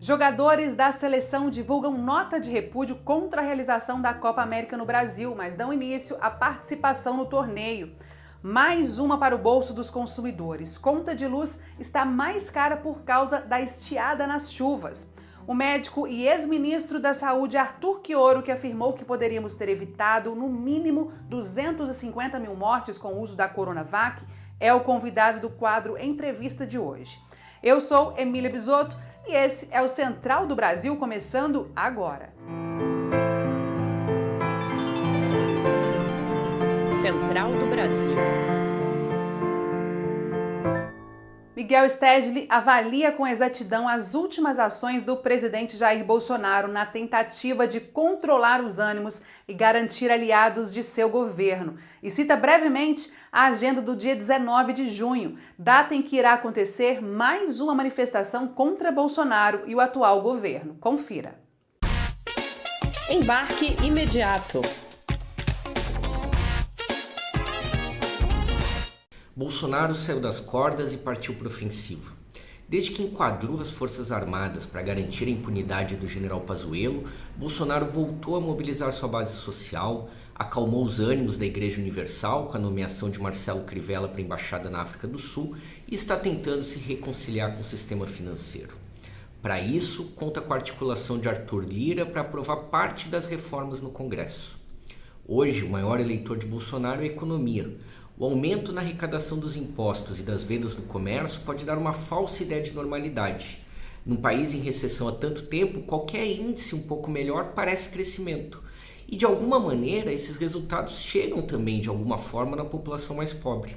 Jogadores da seleção divulgam nota de repúdio contra a realização da Copa América no Brasil, mas dão início à participação no torneio. Mais uma para o bolso dos consumidores. Conta de luz está mais cara por causa da estiada nas chuvas. O médico e ex-ministro da Saúde Arthur Quioro, que afirmou que poderíamos ter evitado no mínimo 250 mil mortes com o uso da Coronavac, é o convidado do quadro Entrevista de hoje. Eu sou Emília Bisotto e esse é o Central do Brasil, começando agora. Central do Brasil. Miguel Stedley avalia com exatidão as últimas ações do presidente Jair Bolsonaro na tentativa de controlar os ânimos e garantir aliados de seu governo. E cita brevemente a agenda do dia 19 de junho, data em que irá acontecer mais uma manifestação contra Bolsonaro e o atual governo. Confira. Embarque imediato. Bolsonaro saiu das cordas e partiu para a ofensiva. Desde que enquadrou as Forças Armadas para garantir a impunidade do general Pazuello, Bolsonaro voltou a mobilizar sua base social, acalmou os ânimos da Igreja Universal com a nomeação de Marcelo Crivella para a Embaixada na África do Sul e está tentando se reconciliar com o sistema financeiro. Para isso, conta com a articulação de Arthur Lira para aprovar parte das reformas no Congresso. Hoje, o maior eleitor de Bolsonaro é a economia. O aumento na arrecadação dos impostos e das vendas no comércio pode dar uma falsa ideia de normalidade. Num país em recessão há tanto tempo, qualquer índice um pouco melhor parece crescimento. E de alguma maneira, esses resultados chegam também de alguma forma na população mais pobre.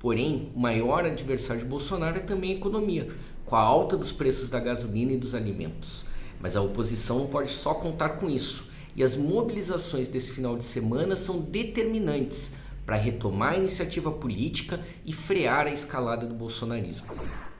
Porém, o maior adversário de Bolsonaro é também a economia, com a alta dos preços da gasolina e dos alimentos. Mas a oposição não pode só contar com isso. E as mobilizações desse final de semana são determinantes para retomar a iniciativa política e frear a escalada do bolsonarismo.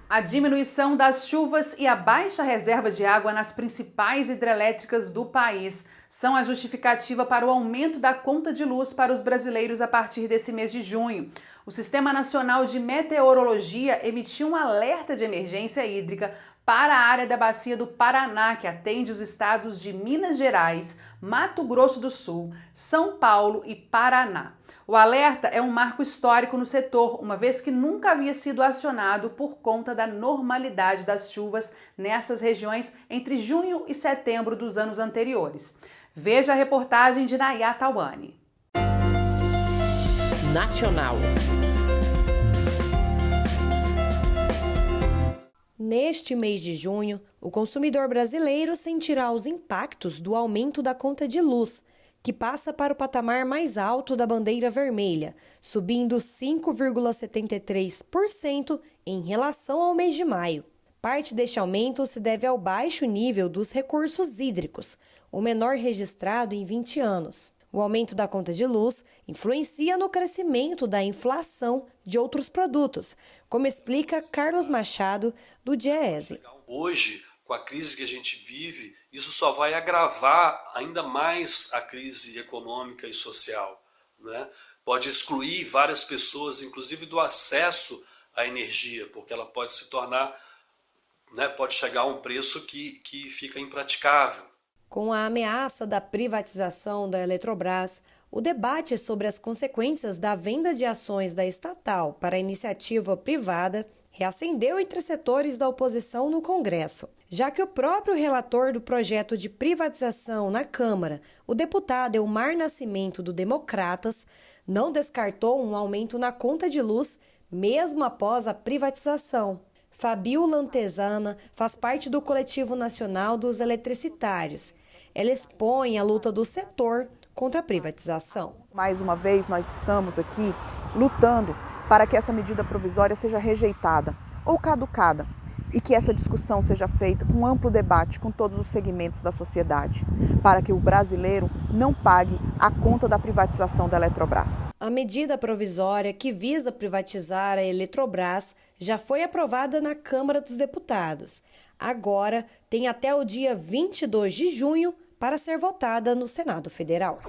A diminuição das chuvas e a baixa reserva de água nas principais hidrelétricas do país são a justificativa para o aumento da conta de luz para os brasileiros a partir desse mês de junho. O Sistema Nacional de Meteorologia emitiu um alerta de emergência hídrica para a área da Bacia do Paraná, que atende os estados de Minas Gerais, Mato Grosso do Sul, São Paulo e Paraná. O alerta é um marco histórico no setor, uma vez que nunca havia sido acionado por conta da normalidade das chuvas nessas regiões entre junho e setembro dos anos anteriores. Veja a reportagem de Nayá Tawani. Nacional. Neste mês de junho, o consumidor brasileiro sentirá os impactos do aumento da conta de luz, que passa para o patamar mais alto da bandeira vermelha, subindo 5,73% em relação ao mês de maio. Parte deste aumento se deve ao baixo nível dos recursos hídricos, o menor registrado em 20 anos. O aumento da conta de luz influencia no crescimento da inflação de outros produtos, como explica Carlos Machado, do Diese. Hoje, com a crise que a gente vive, isso só vai agravar ainda mais a crise econômica e social, né? Pode excluir várias pessoas, inclusive do acesso à energia, porque ela pode se tornar, né, pode chegar a um preço que fica impraticável. Com a ameaça da privatização da Eletrobras, o debate sobre as consequências da venda de ações da estatal para a iniciativa privada reacendeu entre setores da oposição no Congresso, já que o próprio relator do projeto de privatização na Câmara, o deputado Elmar Nascimento, do Democratas, não descartou um aumento na conta de luz, mesmo após a privatização. Fabio Lantesana faz parte do Coletivo Nacional dos Eletricitários. Ela expõe a luta do setor contra a privatização. Mais uma vez, nós estamos aqui lutando para que essa medida provisória seja rejeitada ou caducada e que essa discussão seja feita com amplo debate com todos os segmentos da sociedade, para que o brasileiro não pague a conta da privatização da Eletrobras. A medida provisória que visa privatizar a Eletrobras já foi aprovada na Câmara dos Deputados. Agora tem até o dia 22 de junho para ser votada no Senado Federal.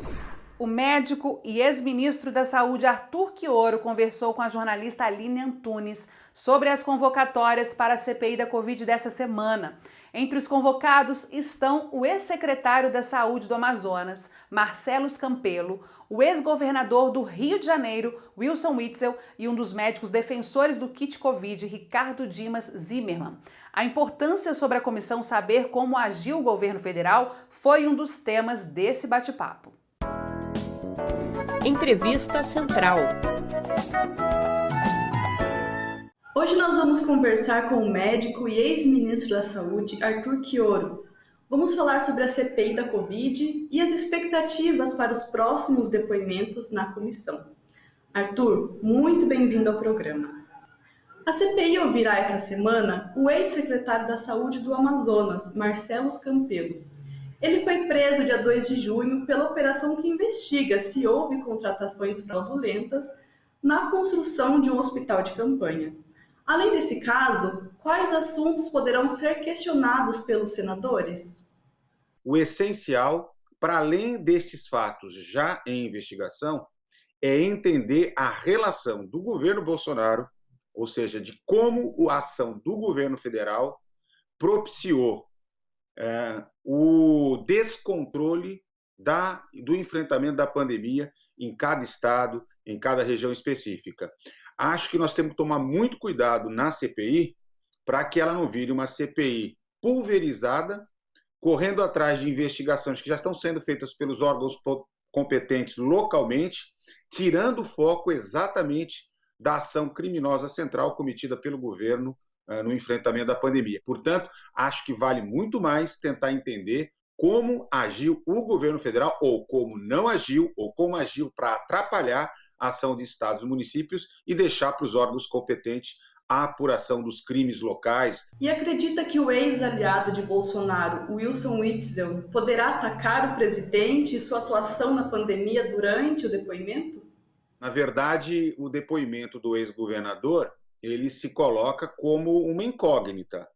O médico e ex-ministro da Saúde Arthur Quioro conversou com a jornalista Aline Antunes sobre as convocatórias para a CPI da Covid dessa semana. Entre os convocados estão o ex-secretário da Saúde do Amazonas, Marcelo Campelo, o ex-governador do Rio de Janeiro, Wilson Witzel, e um dos médicos defensores do kit Covid, Ricardo Dimas Zimmermann. A importância sobre a comissão saber como agiu o governo federal foi um dos temas desse bate-papo. Entrevista Central. Hoje nós vamos conversar com o médico e ex-ministro da Saúde, Arthur Quioro. Vamos falar sobre a CPI da Covid e as expectativas para os próximos depoimentos na comissão. Arthur, muito bem-vindo ao programa. A CPI ouvirá essa semana o ex-secretário da Saúde do Amazonas, Marcelo Campelo. Ele foi preso dia 2 de junho pela operação que investiga se houve contratações fraudulentas na construção de um hospital de campanha. Além desse caso, quais assuntos poderão ser questionados pelos senadores? O essencial, para além destes fatos já em investigação, é entender a relação do governo Bolsonaro, ou seja, de como a ação do governo federal propiciou o descontrole do enfrentamento da pandemia em cada estado, em cada região específica. Acho que nós temos que tomar muito cuidado na CPI para que ela não vire uma CPI pulverizada, correndo atrás de investigações que já estão sendo feitas pelos órgãos competentes localmente, tirando o foco exatamente da ação criminosa central cometida pelo governo no enfrentamento da pandemia. Portanto, acho que vale muito mais tentar entender como agiu o governo federal, ou como não agiu, ou como agiu para atrapalhar a ação de estados e municípios e deixar para os órgãos competentes a apuração dos crimes locais. E acredita que o ex-aliado de Bolsonaro, Wilson Witzel, poderá atacar o presidente e sua atuação na pandemia durante o depoimento? Na verdade, o depoimento do ex-governador, ele se coloca como uma incógnita,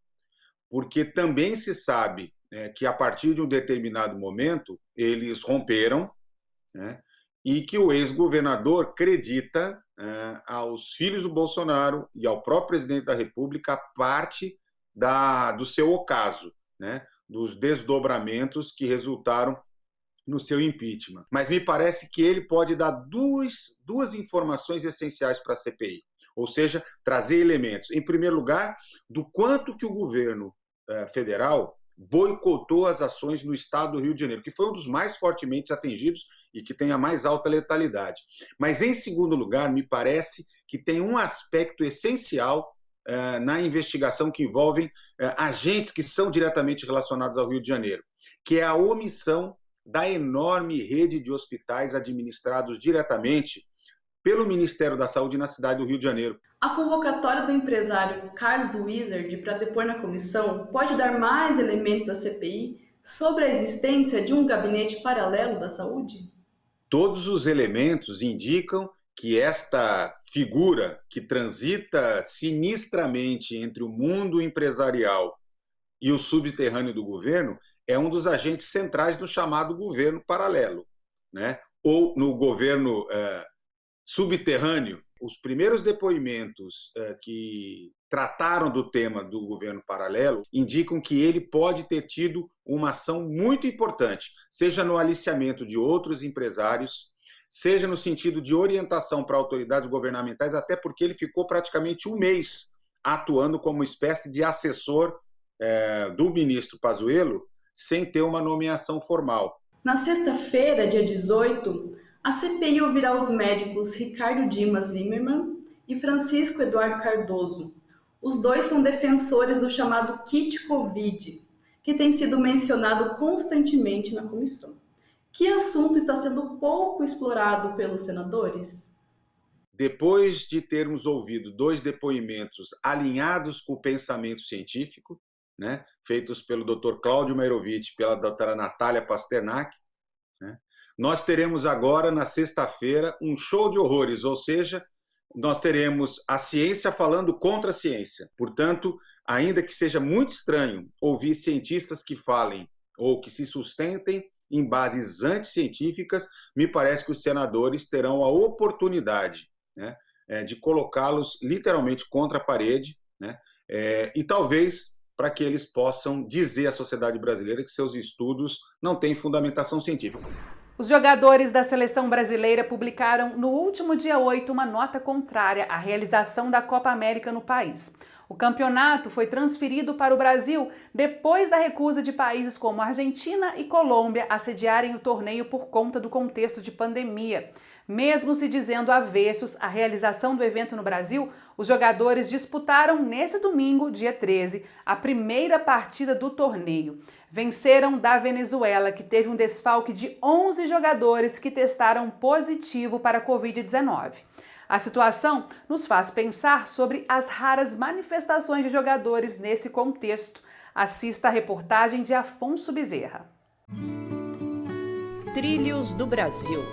porque também se sabe que a partir de um determinado momento eles romperam, né, e que o ex-governador acredita aos filhos do Bolsonaro e ao próprio presidente da República parte do seu ocaso, né, dos desdobramentos que resultaram no seu impeachment. Mas me parece que ele pode dar duas informações essenciais para a CPI, ou seja, trazer elementos, em primeiro lugar, do quanto que o governo federal boicotou as ações no estado do Rio de Janeiro, que foi um dos mais fortemente atingidos e que tem a mais alta letalidade. Mas, em segundo lugar, me parece que tem um aspecto essencial na investigação que envolvem agentes que são diretamente relacionados ao Rio de Janeiro, que é a omissão da enorme rede de hospitais administrados diretamente pelo Ministério da Saúde na cidade do Rio de Janeiro. A convocatória do empresário Carlos Wizard para depor na comissão pode dar mais elementos à CPI sobre a existência de um gabinete paralelo da saúde? Todos os elementos indicam que esta figura que transita sinistramente entre o mundo empresarial e o subterrâneo do governo é um dos agentes centrais do chamado governo paralelo, né? Ou no governo subterrâneo. Os primeiros depoimentos que trataram do tema do governo paralelo indicam que ele pode ter tido uma ação muito importante, seja no aliciamento de outros empresários, seja no sentido de orientação para autoridades governamentais, até porque ele ficou praticamente um mês atuando como espécie de assessor do ministro Pazuello, sem ter uma nomeação formal. Na sexta-feira, dia 18, a CPI ouvirá os médicos Ricardo Dimas Zimmermann e Francisco Eduardo Cardoso. Os dois são defensores do chamado kit Covid, que tem sido mencionado constantemente na comissão. Que assunto está sendo pouco explorado pelos senadores? Depois de termos ouvido dois depoimentos alinhados com o pensamento científico, né, feitos pelo Dr. Cláudio Mairovitch e pela doutora Natália Pasternak, né, nós teremos agora, na sexta-feira, um show de horrores, ou seja, nós teremos a ciência falando contra a ciência. Portanto, ainda que seja muito estranho ouvir cientistas que falem ou que se sustentem em bases anticientíficas, me parece que os senadores terão a oportunidade, né, de colocá-los literalmente contra a parede, né, e talvez para que eles possam dizer à sociedade brasileira que seus estudos não têm fundamentação científica. Os jogadores da seleção brasileira publicaram no último dia 8 uma nota contrária à realização da Copa América no país. O campeonato foi transferido para o Brasil depois da recusa de países como Argentina e Colômbia a sediarem o torneio por conta do contexto de pandemia. Mesmo se dizendo avessos à realização do evento no Brasil, os jogadores disputaram nesse domingo, dia 13, a primeira partida do torneio. Venceram da Venezuela, que teve um desfalque de 11 jogadores que testaram positivo para a Covid-19. A situação nos faz pensar sobre as raras manifestações de jogadores nesse contexto. Assista a reportagem de Afonso Bezerra. Trilhos do Brasil.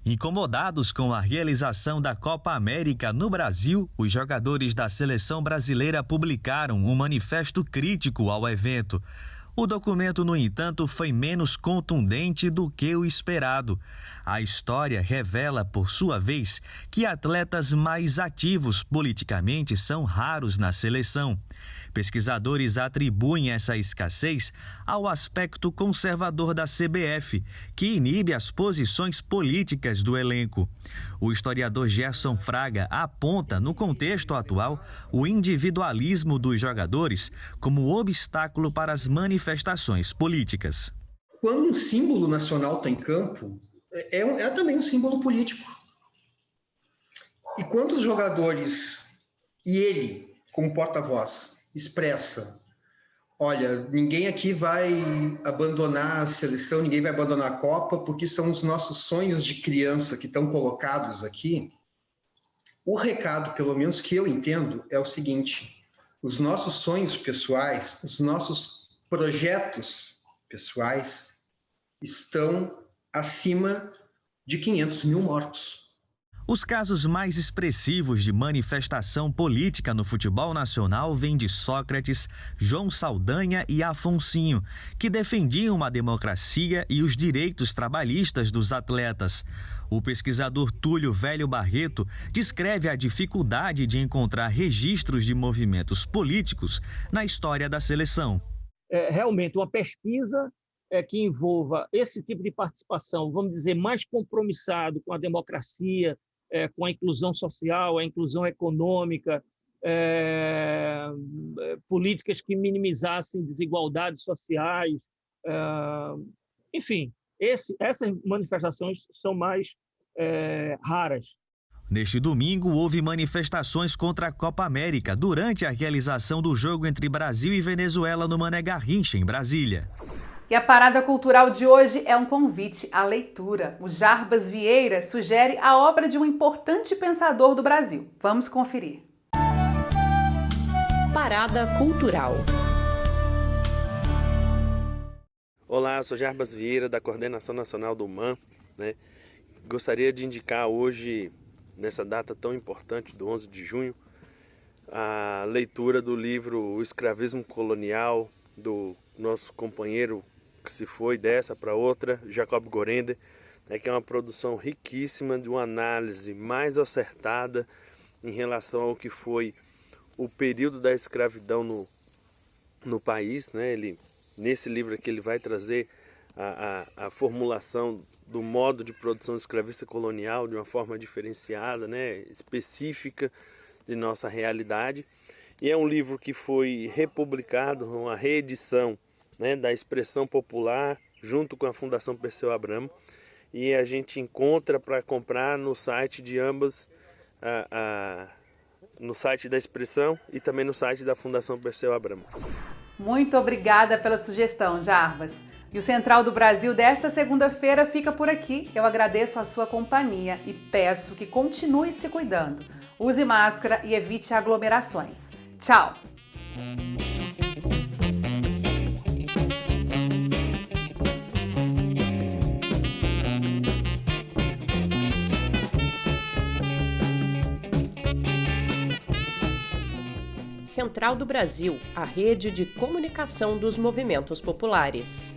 Incomodados com a realização da Copa América no Brasil, os jogadores da seleção brasileira publicaram um manifesto crítico ao evento. O documento, no entanto, foi menos contundente do que o esperado. A história revela, por sua vez, que atletas mais ativos politicamente são raros na seleção. Pesquisadores atribuem essa escassez ao aspecto conservador da CBF, que inibe as posições políticas do elenco. O historiador Gerson Fraga aponta, no contexto atual, o individualismo dos jogadores como obstáculo para as manifestações políticas. Quando um símbolo nacional está em campo, é também um símbolo político. E quando os jogadores, e ele, como porta-voz, expressa: olha, ninguém aqui vai abandonar a seleção, ninguém vai abandonar a Copa, porque são os nossos sonhos de criança que estão colocados aqui. O recado, pelo menos que eu entendo, é o seguinte: os nossos sonhos pessoais, os nossos projetos pessoais estão acima de 500 mil mortos. Os casos mais expressivos de manifestação política no futebol nacional vêm de Sócrates, João Saldanha e Afonsinho, que defendiam a democracia e os direitos trabalhistas dos atletas. O pesquisador Túlio Velho Barreto descreve a dificuldade de encontrar registros de movimentos políticos na história da seleção. Realmente, uma pesquisa que envolva esse tipo de participação, vamos dizer, mais compromissado com a democracia, com a inclusão social, a inclusão econômica, políticas que minimizassem desigualdades sociais, enfim, essas manifestações são mais raras. Neste domingo, houve manifestações contra a Copa América durante a realização do jogo entre Brasil e Venezuela no Mané Garrincha, em Brasília. E a parada cultural de hoje é um convite à leitura. O Jarbas Vieira sugere a obra de um importante pensador do Brasil. Vamos conferir. Parada cultural. Olá, eu sou Jarbas Vieira, da Coordenação Nacional do MAN. Gostaria de indicar hoje, nessa data tão importante do 11 de junho, a leitura do livro O Escravismo Colonial, do nosso companheiro que se foi dessa para outra, Jacob Gorender, que é uma produção riquíssima, de uma análise mais acertada em relação ao que foi o período da escravidão no país. Nesse livro aqui ele vai trazer a formulação do modo de produção escravista colonial de uma forma diferenciada, específica de nossa realidade. E é um livro que foi republicado, uma reedição da Expressão Popular, junto com a Fundação Perseu Abramo. E a gente encontra para comprar no site de ambas, no site da Expressão e também no site da Fundação Perseu Abramo. Muito obrigada pela sugestão, Jarbas. E o Central do Brasil desta segunda-feira fica por aqui. Eu agradeço a sua companhia e peço que continue se cuidando. Use máscara e evite aglomerações. Tchau! Central do Brasil, a rede de comunicação dos movimentos populares.